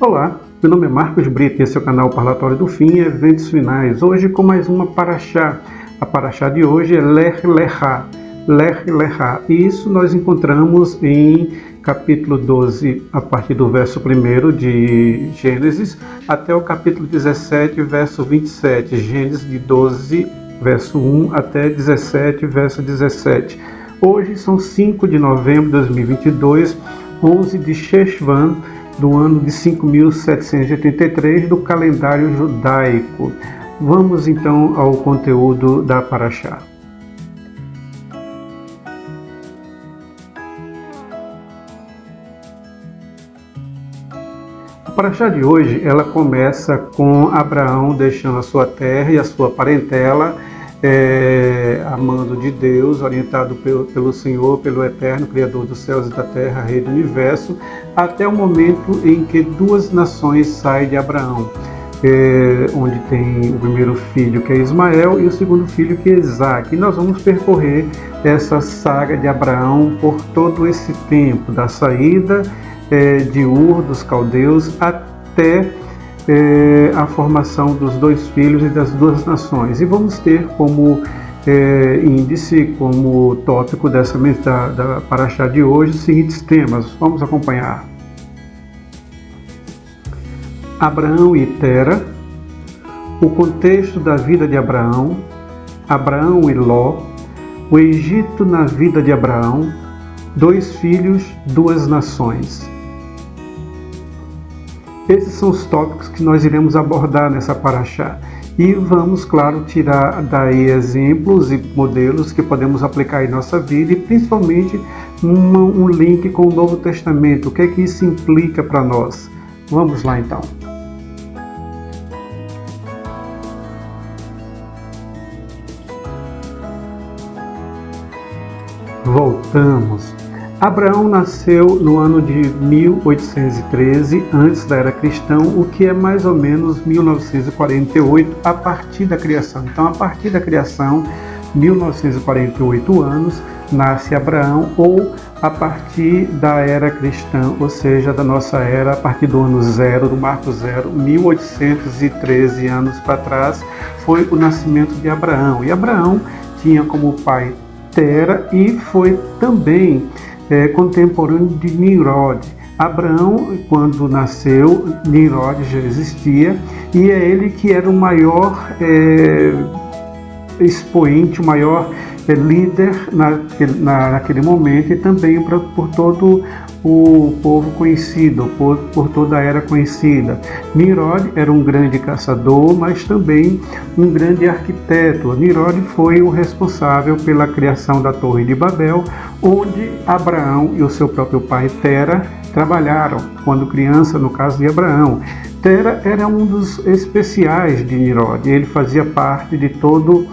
Olá, meu nome é Marcos Brito e esse é o canal Parlatório do Fim e Eventos Finais. Hoje com mais uma paraxá. A paraxá de hoje é Lech Lechá. Lech Lechá. E isso nós encontramos em capítulo 12, a partir do verso 1 de Gênesis, até o capítulo 17, verso 27. Gênesis de 12, verso 1 até 17, verso 17. Hoje são 5 de novembro de 2022, 11 de Sheshvan, do ano de 5.783 do calendário judaico. Vamos então ao conteúdo da paraxá. A paraxá de hoje ela começa com Abraão deixando a sua terra e a sua parentela, amando de Deus, orientado pelo Senhor, pelo Eterno, Criador dos céus e da terra, Rei do universo, até o momento em que duas nações saem de Abraão, onde tem o primeiro filho, que é Ismael, e o segundo filho, que é Isaac. E nós vamos percorrer essa saga de Abraão por todo esse tempo, da saída de Ur, dos caldeus, até a formação dos dois filhos e das duas nações. E vamos ter como índice, como tópico da paraxá de hoje, os seguintes temas. Vamos acompanhar: Abraão e Tera, o contexto da vida de Abraão, Abraão e Ló, o Egito na vida de Abraão, dois filhos, duas nações. Esses são os tópicos que nós iremos abordar nessa paraxá. E vamos, claro, tirar daí exemplos e modelos que podemos aplicar em nossa vida e principalmente um link com o Novo Testamento. O que é que isso implica para nós? Vamos lá então. Voltamos. Abraão nasceu no ano de 1813, antes da era cristã, o que é mais ou menos 1948, a partir da criação. Então, a partir da criação, 1948 anos, nasce Abraão, ou a partir da era cristã, ou seja, da nossa era, a partir do ano zero, do marco zero, 1813 anos para trás, foi o nascimento de Abraão. E Abraão tinha como pai Tera e foi também contemporâneo de Nimrod. Abraão, quando nasceu, Nimrod já existia, e é ele que era o maior expoente, o maior líder naquele momento, e também por todo o povo conhecido, por toda a era conhecida. Nimrod era um grande caçador, mas também um grande arquiteto. Nimrod foi o responsável pela criação da Torre de Babel, onde Abraão e o seu próprio pai Tera trabalharam quando criança, no caso de Abraão. Tera era um dos especiais de Nimrod. Ele fazia parte de todo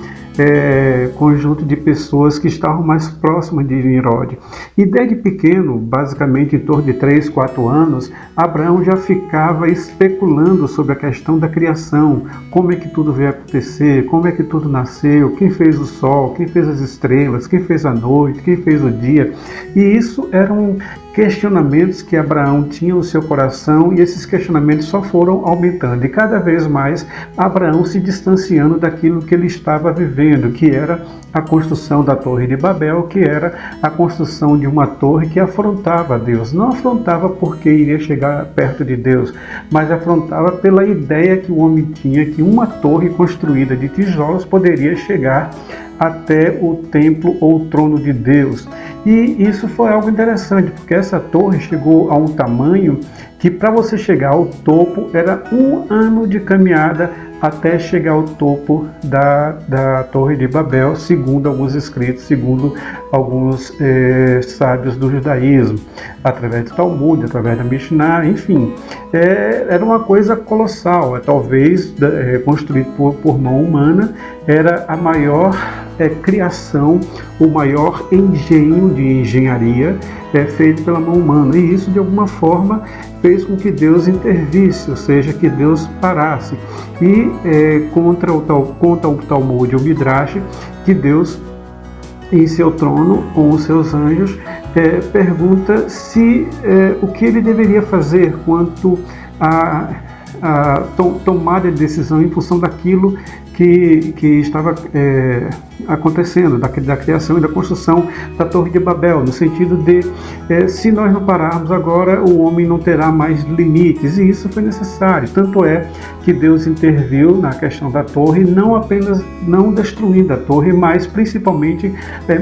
conjunto de pessoas que estavam mais próximas de Nimrod. E desde pequeno, basicamente em torno de 3, 4 anos, Abraão já ficava especulando sobre a questão da criação, como é que tudo veio acontecer, como é que tudo nasceu, quem fez o sol, quem fez as estrelas, quem fez a noite, quem fez o dia. E isso eram questionamentos que Abraão tinha no seu coração, e esses questionamentos só foram aumentando, e cada vez mais Abraão se distanciando daquilo que ele estava vivendo, que era a construção da Torre de Babel, que era a construção de uma torre que afrontava Deus. Não afrontava porque iria chegar perto de Deus, mas afrontava pela ideia que o homem tinha que uma torre construída de tijolos poderia chegar até o templo ou o trono de Deus. E isso foi algo interessante, porque essa torre chegou a um tamanho que, para você chegar ao topo, era 1 ano de caminhada até chegar ao topo da Torre de Babel, segundo alguns escritos, segundo alguns sábios do judaísmo, através do Talmud, através da Mishnah, enfim. Era uma coisa colossal, talvez construído por mão humana, era a maior criação, o maior engenho de engenharia feito pela mão humana. E isso, de alguma forma, fez com que Deus intervisse, ou seja, que Deus parasse. E conta o Talmud, o Midrash, que Deus, em seu trono, com os seus anjos, pergunta se o que ele deveria fazer quanto a tomada de decisão em função daquilo que estava acontecendo, da criação e da construção da Torre de Babel, no sentido de, se nós não pararmos agora, o homem não terá mais limites, e isso foi necessário. Tanto é que Deus interviu na questão da torre, não apenas não destruindo a torre, mas principalmente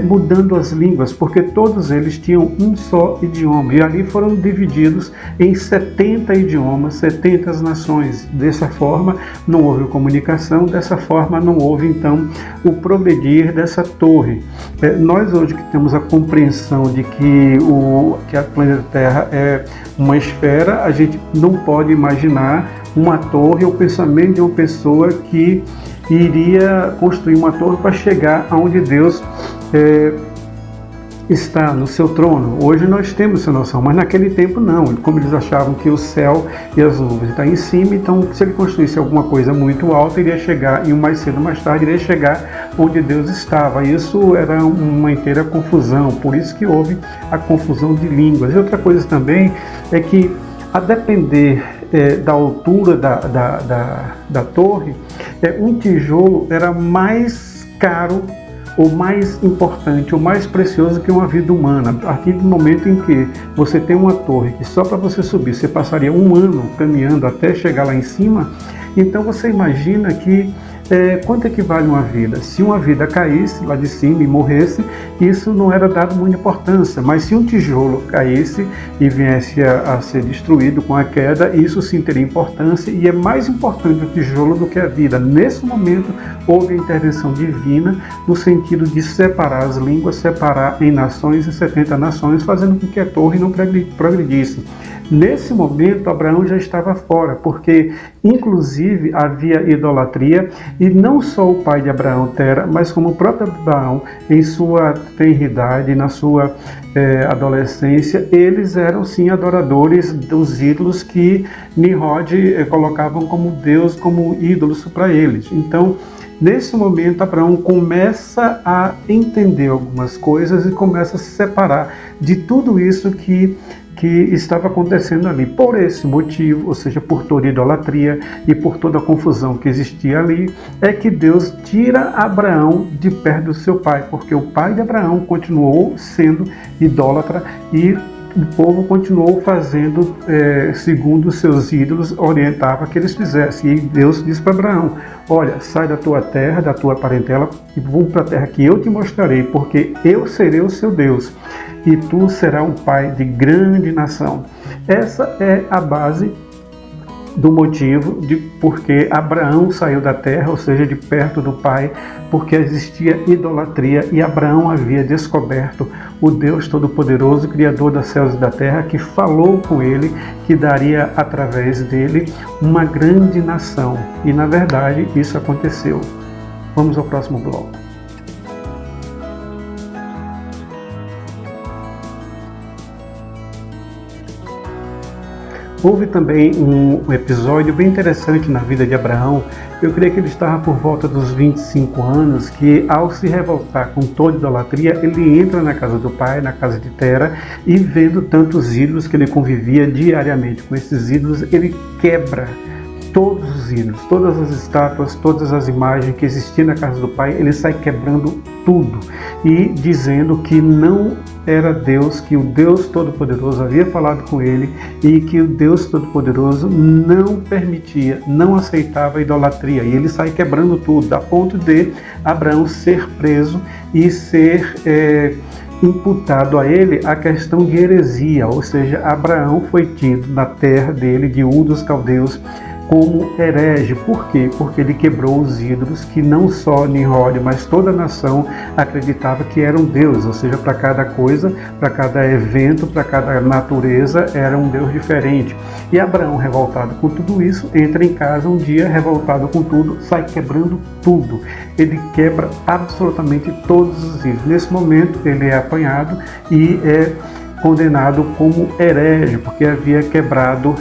mudando as línguas, porque todos eles tinham um só idioma, e ali foram divididos em 70 idiomas, 70 nações. Dessa forma não houve comunicação, dessa forma não houve então o progredir dessa torre. Nós hoje que temos a compreensão de que a planeta Terra é uma esfera, a gente não pode imaginar uma torre, o pensamento de uma pessoa que iria construir uma torre para chegar aonde Deus está no seu trono. Hoje nós temos essa noção, mas naquele tempo não. Como eles achavam que o céu e as nuvens estão em cima, então se ele construísse alguma coisa muito alta, iria chegar, e mais cedo ou mais tarde iria chegar onde Deus estava. Isso era uma inteira confusão, por isso que houve a confusão de línguas. E outra coisa também é que, a depender da altura da torre, um tijolo era mais caro, ou mais importante, ou mais precioso que uma vida humana. A partir do momento em que você tem uma torre que só para você subir você passaria um ano caminhando até chegar lá em cima, então você imagina que quanto equivale uma vida? Se uma vida caísse lá de cima e morresse, isso não era dado muita importância, mas se um tijolo caísse e viesse a ser destruído com a queda, isso sim teria importância, e é mais importante o tijolo do que a vida. Nesse momento houve a intervenção divina no sentido de separar as línguas, separar em nações, em 70 nações, fazendo com que a torre não progredisse. Nesse momento, Abraão já estava fora, porque inclusive havia idolatria, e não só o pai de Abraão, Tera, mas como o próprio Abraão, em sua tenridade, na sua adolescência, eles eram sim adoradores dos ídolos que Nimrod colocavam como Deus, como ídolos para eles. Então, nesse momento, Abraão começa a entender algumas coisas e começa a se separar de tudo isso que estava acontecendo ali. Por esse motivo, ou seja, por toda a idolatria e por toda a confusão que existia ali, é que Deus tira Abraão de perto do seu pai, porque o pai de Abraão continuou sendo idólatra e o povo continuou fazendo segundo os seus ídolos, orientava que eles fizessem. E Deus disse para Abraão: olha, sai da tua terra, da tua parentela, e vou para a terra que eu te mostrarei, porque eu serei o seu Deus, e tu serás um pai de grande nação. Essa é a base do motivo de porque Abraão saiu da terra, ou seja, de perto do pai, porque existia idolatria, e Abraão havia descoberto o Deus Todo-Poderoso, Criador dos céus e da terra, que falou com ele que daria através dele uma grande nação. E na verdade isso aconteceu. Vamos ao próximo bloco. Houve também um episódio bem interessante na vida de Abraão. Eu creio que ele estava por volta dos 25 anos, que ao se revoltar com toda idolatria, ele entra na casa do pai, na casa de Tera, e vendo tantos ídolos que ele convivia diariamente com esses ídolos, ele quebra todos os ídolos, todas as estátuas, todas as imagens que existiam na casa do pai. Ele sai quebrando tudo e dizendo que não era Deus, que o Deus Todo-Poderoso havia falado com ele, e que o Deus Todo-Poderoso não permitia, não aceitava a idolatria. E ele sai quebrando tudo, a ponto de Abraão ser preso e ser imputado a ele a questão de heresia, ou seja, Abraão foi tido na terra dele, de Ur dos Caldeus, como herege. Por quê? Porque ele quebrou os ídolos que não só Nimrod, mas toda a nação acreditava que eram deuses, ou seja, para cada coisa, para cada evento, para cada natureza, era um Deus diferente. E Abraão, revoltado com tudo isso, entra em casa um dia, revoltado com tudo, sai quebrando tudo. Ele quebra absolutamente todos os ídolos. Nesse momento ele é apanhado e é condenado como herege, porque havia quebrado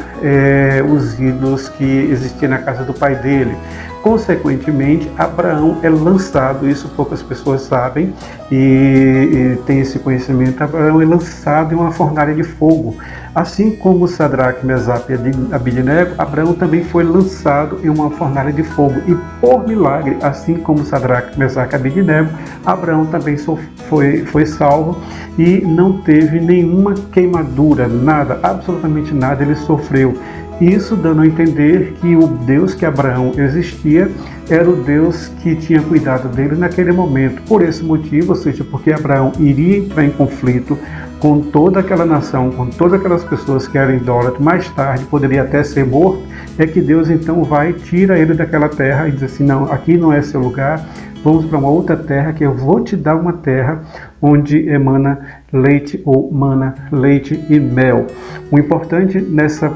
os ídolos que existiam na casa do pai dele. Consequentemente, Abraão é lançado, isso poucas pessoas sabem, e tem esse conhecimento, Abraão é lançado em uma fornalha de fogo. Assim como Sadraque, Mesaque e Abednego, Abraão também foi lançado em uma fornalha de fogo. E por milagre, assim como Sadraque, Mesaque e Abednego, Abraão também foi salvo e não teve nenhuma queimadura, nada, absolutamente nada ele sofreu. Isso dando a entender que o Deus que Abraão existia era o Deus que tinha cuidado dele naquele momento. Por esse motivo, ou seja, porque Abraão iria entrar em conflito com toda aquela nação, com todas aquelas pessoas que eram idólatras, mais tarde poderia até ser morto, é que Deus então tira ele daquela terra e diz assim, não, aqui não é seu lugar, vamos para uma outra terra que eu vou te dar uma terra onde emana leite ou mana leite e mel. O importante nessa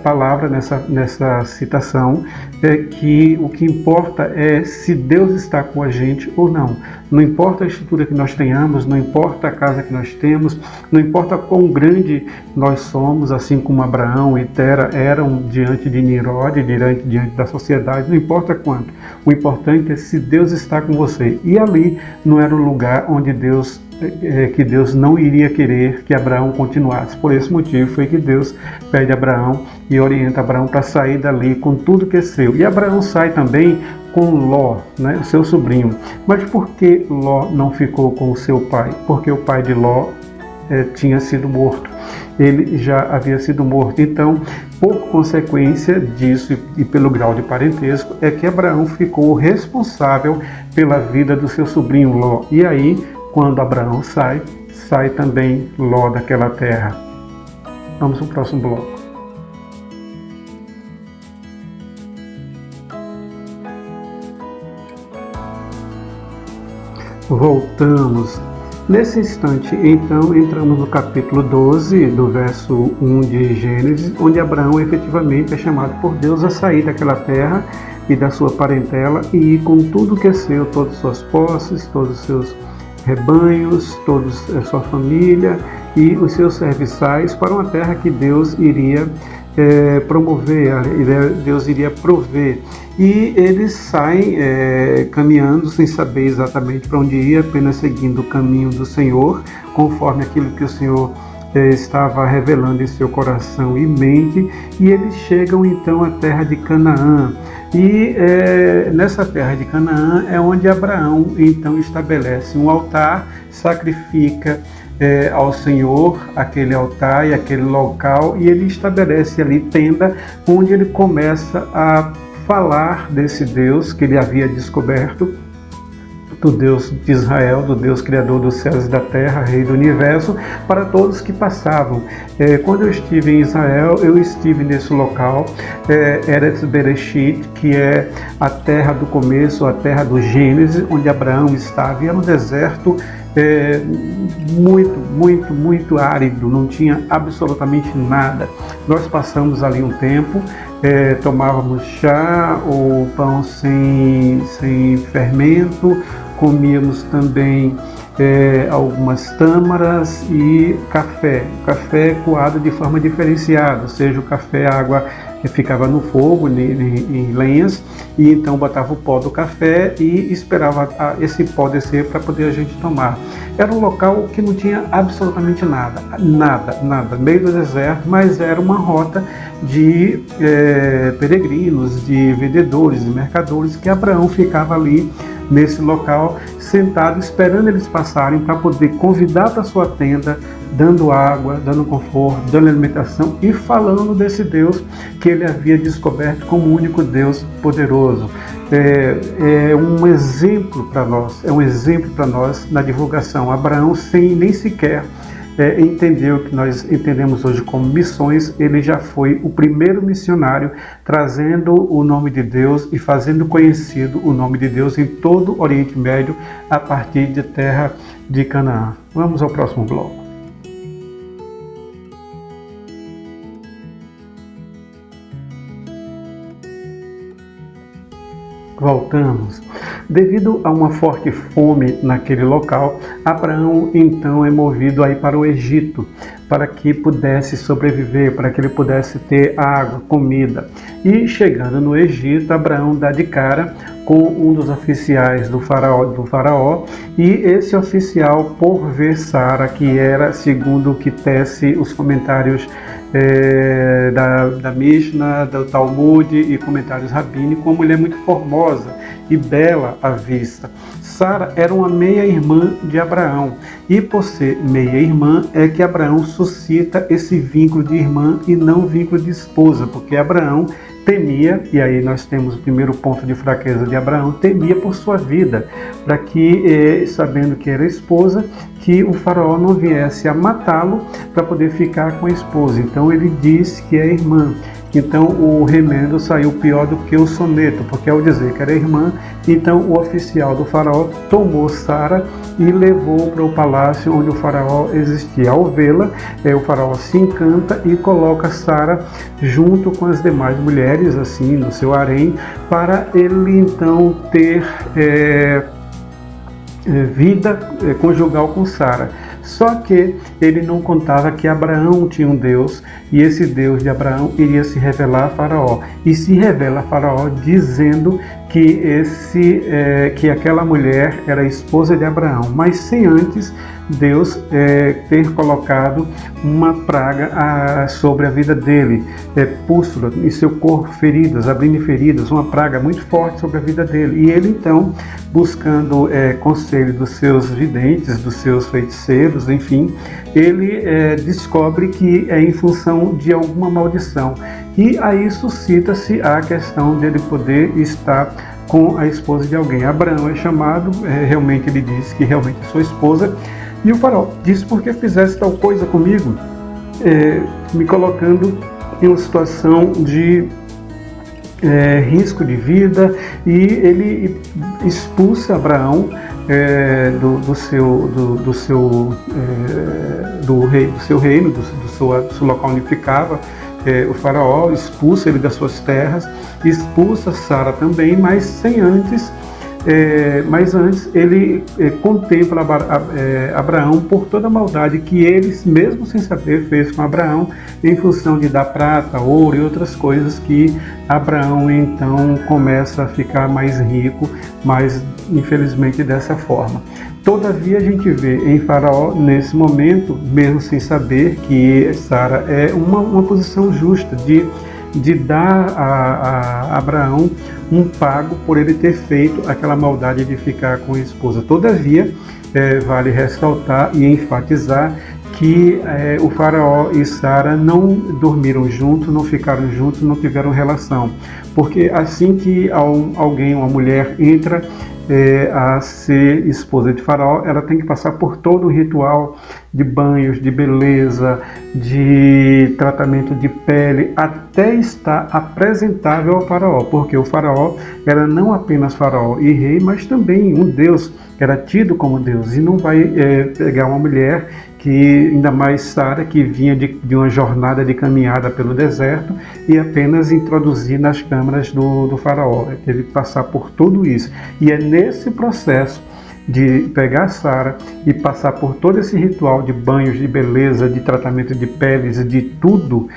palavra, nessa citação, é que o que importa é se Deus está com a gente ou não. Não importa a estrutura que nós tenhamos, não importa a casa que nós temos, não importa quão grande nós somos, assim como Abraão e Tera eram diante de Nimrod, diante da sociedade, não importa quanto. O importante é se Deus está com você. E ali não era um lugar onde Deus não iria querer que Abraão continuasse. Por esse motivo foi que Deus pede a Abraão e orienta Abraão para sair dali com tudo que é seu. E Abraão sai também com Ló, né, o seu sobrinho. Mas por que Ló não ficou com o seu pai? Porque o pai de Ló tinha sido morto. Ele já havia sido morto. Então, por consequência disso e pelo grau de parentesco, é que Abraão ficou responsável pela vida do seu sobrinho Ló. E aí, quando Abraão sai também Ló daquela terra. Vamos para o próximo bloco. Voltamos. Nesse instante, então, entramos no capítulo 12, do verso 1 de Gênesis, onde Abraão efetivamente é chamado por Deus a sair daquela terra e da sua parentela e ir com tudo que é seu, todas as suas posses, todos os seus rebanhos, toda a sua família e os seus serviçais para uma terra que Deus iria promover, Deus iria prover. E eles saem caminhando sem saber exatamente para onde ia, apenas seguindo o caminho do Senhor, conforme aquilo que o Senhor estava revelando em seu coração e mente, e eles chegam então à terra de Canaã. E nessa terra de Canaã é onde Abraão então estabelece um altar, sacrifica ao Senhor aquele altar e aquele local, e ele estabelece ali tenda, onde ele começa a falar desse Deus que ele havia descoberto, do Deus de Israel, do Deus criador dos céus e da terra, rei do universo, para todos que passavam. Quando eu estive em Israel, eu estive nesse local, Eretz Bereshit, que é a terra do começo, a terra do Gênesis, onde Abraão estava, e era um deserto muito árido, não tinha absolutamente nada. Nós passamos ali um tempo, tomávamos chá ou pão sem fermento, comíamos também algumas tâmaras e café coado de forma diferenciada, ou seja, o café, a água ficava no fogo, em lenhas, e então botava o pó do café e esperava esse pó descer para poder a gente tomar. Era um local que não tinha absolutamente nada, meio do deserto, mas era uma rota de peregrinos, de vendedores, de mercadores, que Abraão ficava ali nesse local, sentado, esperando eles passarem para poder convidar para sua tenda, dando água, dando conforto, dando alimentação e falando desse Deus que ele havia descoberto como o único Deus poderoso. É um exemplo para nós, na divulgação. Abraão, sem nem sequer entender o que nós entendemos hoje como missões, ele já foi o primeiro missionário trazendo o nome de Deus e fazendo conhecido o nome de Deus em todo o Oriente Médio a partir de terra de Canaã. Vamos ao próximo bloco. Voltamos. Devido a uma forte fome naquele local, Abraão então é movido a ir para o Egito, para que pudesse sobreviver, para que ele pudesse ter água, comida. E chegando no Egito, Abraão dá de cara com um dos oficiais do faraó, e esse oficial, por ver Sara, que era, segundo o que tece os comentários da Mishnah, do Talmud e comentários rabínicos, uma mulher muito formosa e bela à vista. Sara era uma meia-irmã de Abraão, e por ser meia-irmã é que Abraão suscita esse vínculo de irmã e não vínculo de esposa, porque Abraão temia, e aí nós temos o primeiro ponto de fraqueza de Abraão, temia por sua vida, para que, sabendo que era esposa, que o faraó não viesse a matá-lo para poder ficar com a esposa. Então ele diz que é irmã. Então o remendo saiu pior do que o soneto, porque ao dizer que era irmã, então o oficial do faraó tomou Sara e levou para o palácio onde o faraó existia. Ao vê-la, o faraó se encanta e coloca Sara junto com as demais mulheres, assim, no seu harém, para ele então ter vida conjugal com Sara. Só que ele não contava que Abraão tinha um Deus, e esse Deus de Abraão iria se revelar a Faraó. E se revela a Faraó dizendo que aquela mulher era a esposa de Abraão, mas sem antes Deus ter colocado uma praga sobre a vida dele, pústula em seu corpo, feridas, abrindo feridas, uma praga muito forte sobre a vida dele. E ele então, buscando conselho dos seus videntes, dos seus feiticeiros, enfim, ele descobre que é em função de alguma maldição. E aí suscita-se a questão dele poder estar com a esposa de alguém. Abraão é chamado, realmente ele diz que realmente é sua esposa, e o faraó diz: por que fizesse tal coisa comigo, me colocando em uma situação de risco de vida, e ele expulsa Abraão do seu reino, do seu local onde ficava. O faraó expulsa ele das suas terras, expulsa Sara também, mas antes ele contempla Abraão por toda a maldade que ele, mesmo sem saber, fez com Abraão, em função de dar prata, ouro e outras coisas, que Abraão então começa a ficar mais rico, mas infelizmente dessa forma. Todavia a gente vê em Faraó, nesse momento, mesmo sem saber, que Sara é uma posição justa de dar a Abraão um pago por ele ter feito aquela maldade de ficar com a esposa. Todavia, vale ressaltar e enfatizar que o faraó e Sara não dormiram juntos, não ficaram juntos, não tiveram relação. Porque assim que uma mulher entra a ser esposa de faraó, ela tem que passar por todo o ritual de banhos, de beleza, de tratamento de pele, até estar apresentável ao faraó, porque o faraó era não apenas faraó e rei, mas também um deus, era tido como Deus, e não vai pegar uma mulher que, ainda mais Sara, que vinha de uma jornada de caminhada pelo deserto, e apenas introduzir nas câmaras do faraó. Teve que passar por tudo isso. E é nesse processo de pegar Sara e passar por todo esse ritual de banhos, de beleza, de tratamento de peles e de tudo,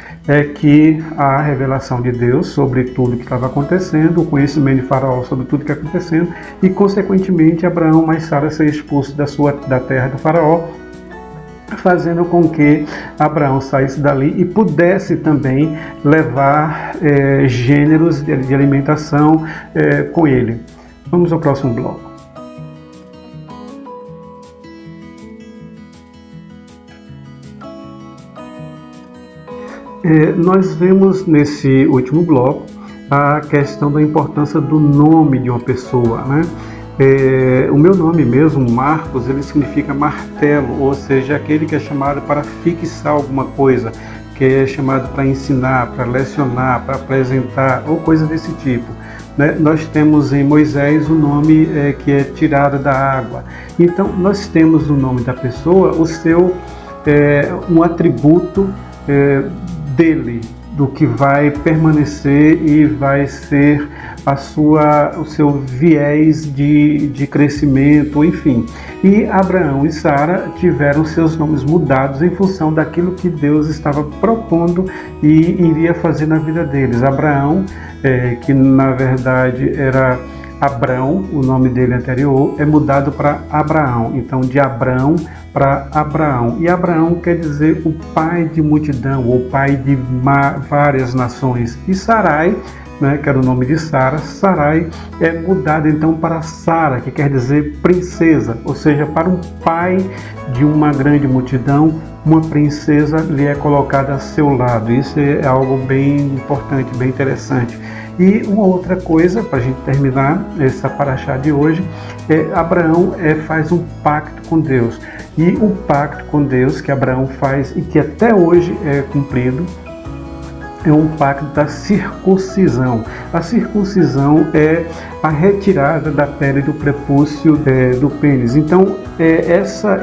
que a revelação de Deus sobre tudo que estava acontecendo, o conhecimento de Faraó sobre tudo que estava acontecendo, e consequentemente Abraão mais Sara ser expulso da terra do Faraó, fazendo com que Abraão saísse dali e pudesse também levar gêneros de alimentação com ele. Vamos ao próximo bloco. Nós vemos nesse último bloco a questão da importância do nome de uma pessoa, né? O meu nome mesmo, Marcos, ele significa martelo, ou seja, aquele que é chamado para fixar alguma coisa, que é chamado para ensinar, para lecionar, para apresentar, ou coisa desse tipo, né? Nós temos em Moisés o nome que é tirado da água. Então, nós temos no nome da pessoa um atributo dele, do que vai permanecer e vai ser o seu viés de crescimento, enfim. E Abraão e Sara tiveram seus nomes mudados em função daquilo que Deus estava propondo e iria fazer na vida deles. Abraão, que na verdade era Abrão, o nome dele anterior, é mudado para Abraão. Então, de Abrão para Abraão. E Abraão quer dizer o pai de multidão, ou pai de várias nações. E Sarai, né, que era o nome de Sara, Sarai é mudado então para Sara, que quer dizer princesa, ou seja, para um pai de uma grande multidão, uma princesa lhe é colocada a seu lado. Isso é algo bem importante, bem interessante. E uma outra coisa, para a gente terminar essa paraxá de hoje, Abraão faz um pacto com Deus. E o pacto com Deus que Abraão faz e que até hoje é cumprido, é um pacto da circuncisão. A circuncisão é a retirada da pele do prepúcio do pênis. Então,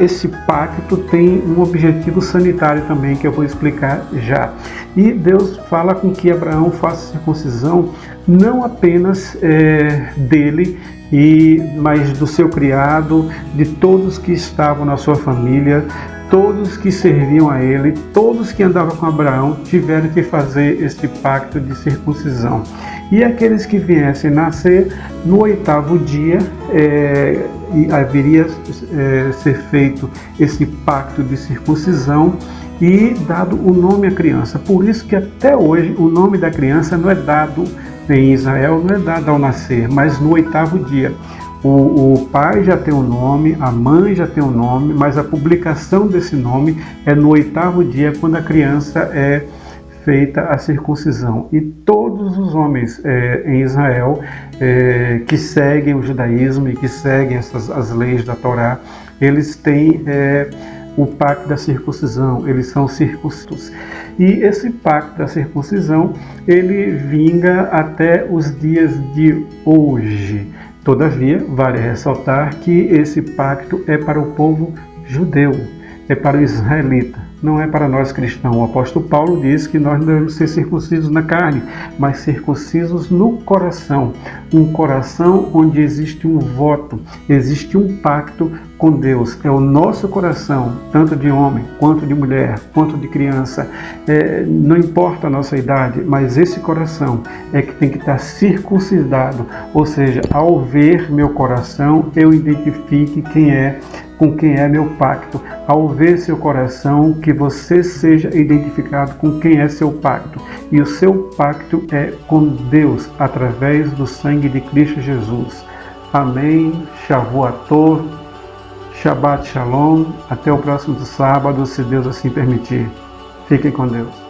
esse pacto tem um objetivo sanitário também, que eu vou explicar já. E Deus fala com que Abraão faça circuncisão não apenas dele, mas do seu criado, de todos que estavam na sua família, todos que serviam a ele, todos que andavam com Abraão tiveram que fazer este pacto de circuncisão. E aqueles que viessem nascer no 8º dia, haveria ser feito esse pacto de circuncisão e dado o nome à criança. Por isso que até hoje o nome da criança não é dado em Israel, não é dado ao nascer, mas no 8º dia. O pai já tem um nome, a mãe já tem um nome, mas a publicação desse nome é no 8º dia, quando a criança é feita a circuncisão. E todos os homens em Israel que seguem o judaísmo e que seguem as leis da Torá, eles têm o pacto da circuncisão, eles são circuncisos. E esse pacto da circuncisão, ele vinga até os dias de hoje. Todavia, vale ressaltar que esse pacto é para o povo judeu, é para o israelita, não é para nós cristãos. O apóstolo Paulo diz que nós não devemos ser circuncisos na carne, mas circuncisos no coração. Um coração onde existe um voto, existe um pacto com Deus. É o nosso coração, tanto de homem, quanto de mulher, quanto de criança. Não importa a nossa idade, mas esse coração é que tem que estar circuncidado. Ou seja, ao ver meu coração, eu identifique com quem é meu pacto. Ao ver seu coração, que você seja identificado com quem é seu pacto. E o seu pacto é com Deus, através do sangue de Cristo Jesus. Amém. Shavuot, Shabbat Shalom. Até o próximo sábado, se Deus assim permitir. Fiquem com Deus.